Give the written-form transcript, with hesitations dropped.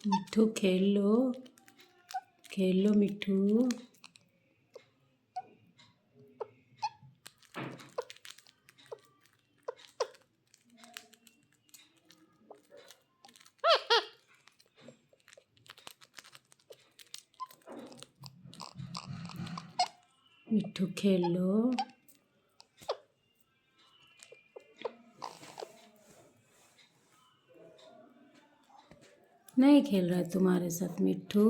मिट्ठू खेल लो मिट्ठू। मिट्ठू खेल लो। नहीं खेल रहा है तुम्हारे साथ मिट्ठू।